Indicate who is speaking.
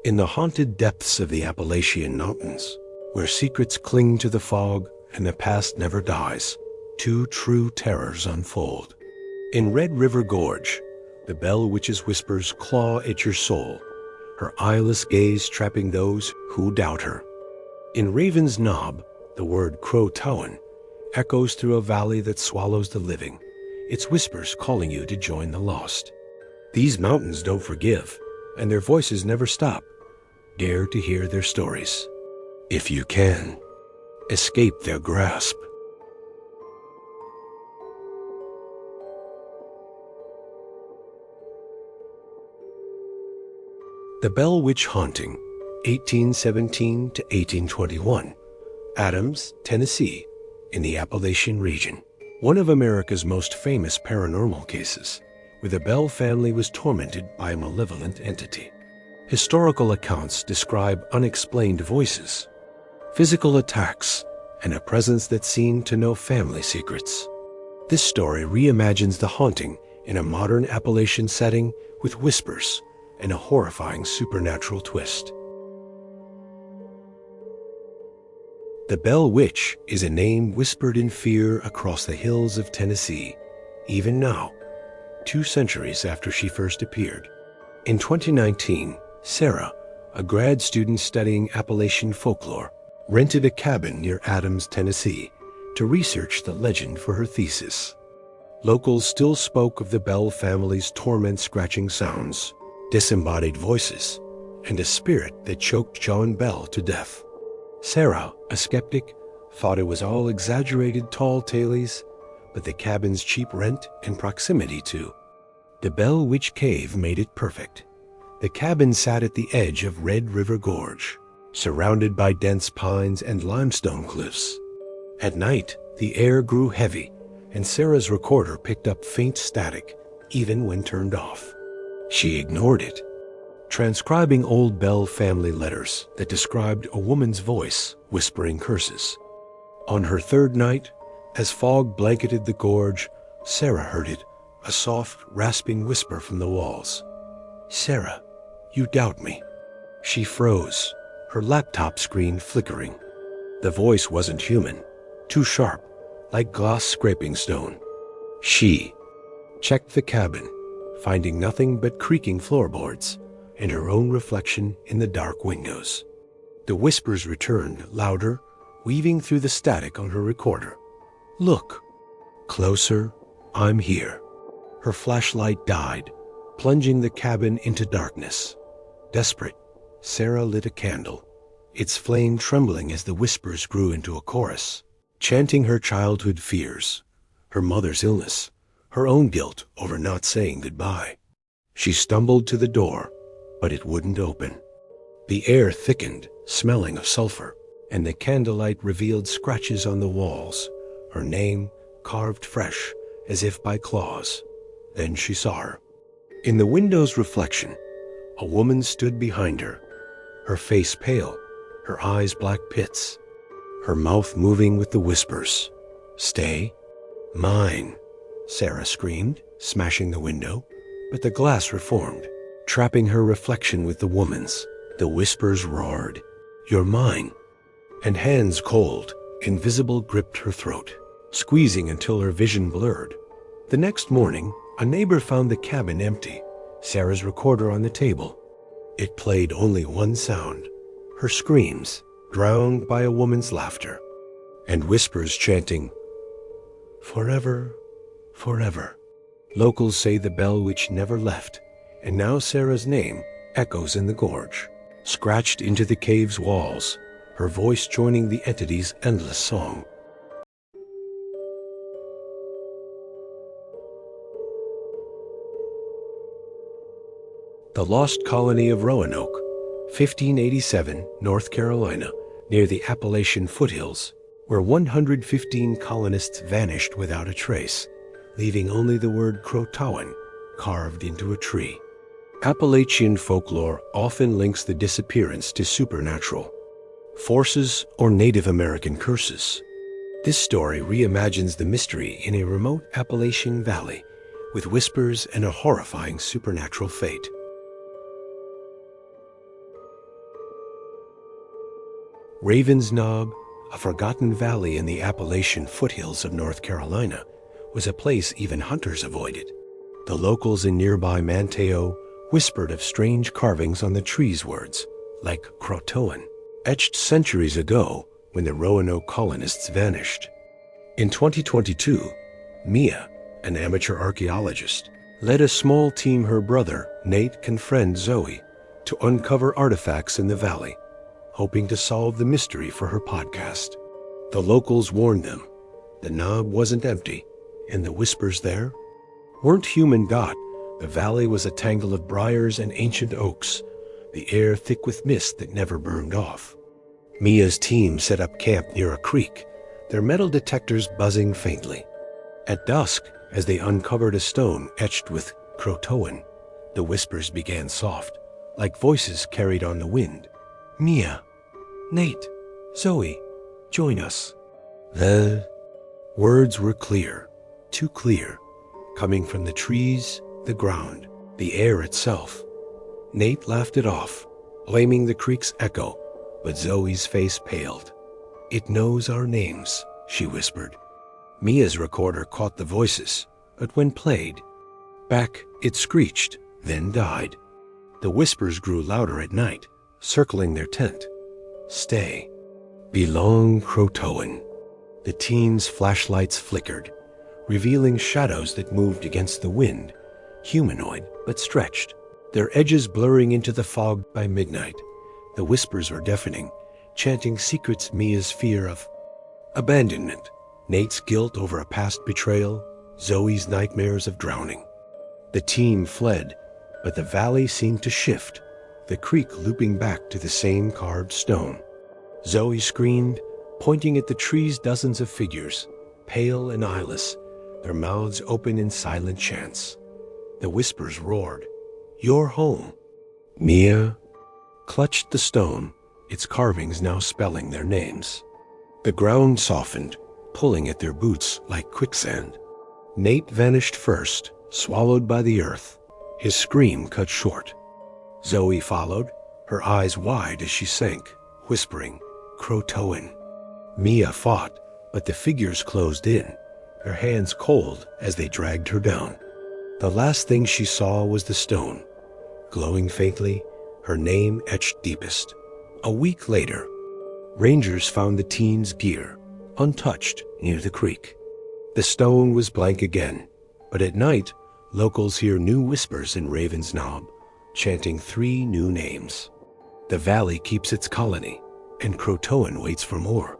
Speaker 1: In the haunted depths of the Appalachian Mountains, where secrets cling to the fog and the past never dies, two true terrors unfold. In Red River Gorge, the Bell Witch's whispers claw at your soul, her eyeless gaze trapping those who doubt her. In Raven's Knob, the word Crow-Towan echoes through a valley that swallows the living, its whispers calling you to join the lost. These mountains don't forgive, and their voices never stop. Dare to hear their stories. If you can, escape their grasp. The Bell Witch Haunting, 1817 to 1821, Adams, Tennessee, in the Appalachian region. One of America's most famous paranormal cases, where the Bell family was tormented by a malevolent entity. Historical accounts describe unexplained voices, physical attacks, and a presence that seemed to know family secrets. This story reimagines the haunting in a modern Appalachian setting with whispers and a horrifying supernatural twist. The Bell Witch is a name whispered in fear across the hills of Tennessee, even now, 2 centuries after she first appeared. In 2019, Sarah, a grad student studying Appalachian folklore, rented a cabin near Adams, Tennessee, to research the legend for her thesis. Locals still spoke of the Bell family's torment-scratching sounds, disembodied voices, and a spirit that choked John Bell to death. Sarah, a skeptic, thought it was all exaggerated tall tales, but the cabin's cheap rent and proximity to the Bell Witch Cave made it perfect. The cabin sat at the edge of Red River Gorge, surrounded by dense pines and limestone cliffs. At night, the air grew heavy, and Sarah's recorder picked up faint static, even when turned off. She ignored it, transcribing old Bell family letters that described a woman's voice whispering curses. On her 3rd night, as fog blanketed the gorge, Sarah heard it, a soft, rasping whisper from the walls. "Sarah, you doubt me." She froze, her laptop screen flickering. The voice wasn't human, too sharp, like glass scraping stone. She checked the cabin, finding nothing but creaking floorboards and her own reflection in the dark windows. The whispers returned, louder, weaving through the static on her recorder. "Look. Closer. I'm here." Her flashlight died, plunging the cabin into darkness. Desperate, Sarah lit a candle, its flame trembling as the whispers grew into a chorus, chanting her childhood fears, her mother's illness, her own guilt over not saying goodbye. She stumbled to the door, but it wouldn't open. The air thickened, smelling of sulfur, and the candlelight revealed scratches on the walls, her name carved fresh as if by claws. Then she saw her. In the window's reflection, a woman stood behind her, her face pale, her eyes black pits, her mouth moving with the whispers. "Stay. Mine," Sarah screamed, smashing the window, but the glass reformed, trapping her reflection with the woman's. The whispers roared, "You're mine." And hands cold, invisible gripped her throat, squeezing until her vision blurred. The next morning, a neighbor found the cabin empty, Sarah's recorder on the table. It played only one sound, her screams, drowned by a woman's laughter, and whispers chanting, "Forever, forever." Locals say the Bell Witch never left, and now Sarah's name echoes in the gorge, scratched into the cave's walls, her voice joining the entity's endless song. The Lost Colony of Roanoke, 1587, North Carolina, near the Appalachian foothills, where 115 colonists vanished without a trace, leaving only the word Crow-Towan carved into a tree. Appalachian folklore often links the disappearance to supernatural forces or Native American curses. This story reimagines the mystery in a remote Appalachian valley with whispers and a horrifying supernatural fate. Raven's Knob, a forgotten valley in the Appalachian foothills of North Carolina, was a place even hunters avoided. The locals in nearby Manteo whispered of strange carvings on the trees' words, like Croatoan, etched centuries ago when the Roanoke colonists vanished. In 2022, Mia, an amateur archaeologist, led a small team her brother, Nate, and friend Zoe to uncover artifacts in the valley, hoping to solve the mystery for her podcast. The locals warned them the knob wasn't empty, and the whispers there weren't human got. The valley was a tangle of briars and ancient oaks, the air thick with mist that never burned off. Mia's team set up camp near a creek, their metal detectors buzzing faintly. At dusk, as they uncovered a stone etched with Croatoan, the whispers began soft, like voices carried on the wind. "Mia, Nate, Zoe, join us." The words were clear, too clear, coming from the trees, the ground, the air itself. Nate laughed it off, blaming the creek's echo, but Zoe's face paled. "It knows our names," she whispered. Mia's recorder caught the voices, but when played back, it screeched, then died. The whispers grew louder at night, circling their tent. "Stay. Belong Croatoan." The teens' flashlights flickered, revealing shadows that moved against the wind, humanoid but stretched, their edges blurring into the fog by midnight. The whispers were deafening, chanting secrets: Mia's fear of abandonment, Nate's guilt over a past betrayal, Zoe's nightmares of drowning. The team fled, but the valley seemed to shift, the creek looping back to the same carved stone. Zoe screamed, pointing at the tree's dozens of figures, pale and eyeless, their mouths open in silent chants. The whispers roared, "You're home." Mia clutched the stone, its carvings now spelling their names. The ground softened, pulling at their boots like quicksand. Nate vanished first, swallowed by the earth, his scream cut short. Zoe followed, her eyes wide as she sank, whispering, "Croatoan." Mia fought, but the figures closed in, her hands cold as they dragged her down. The last thing she saw was the stone, glowing faintly, her name etched deepest. A week later, rangers found the teens' gear, untouched, near the creek. The stone was blank again, but at night, locals hear new whispers in Raven's Knob, chanting 3 new names. The valley keeps its colony, and Croatoan waits for more.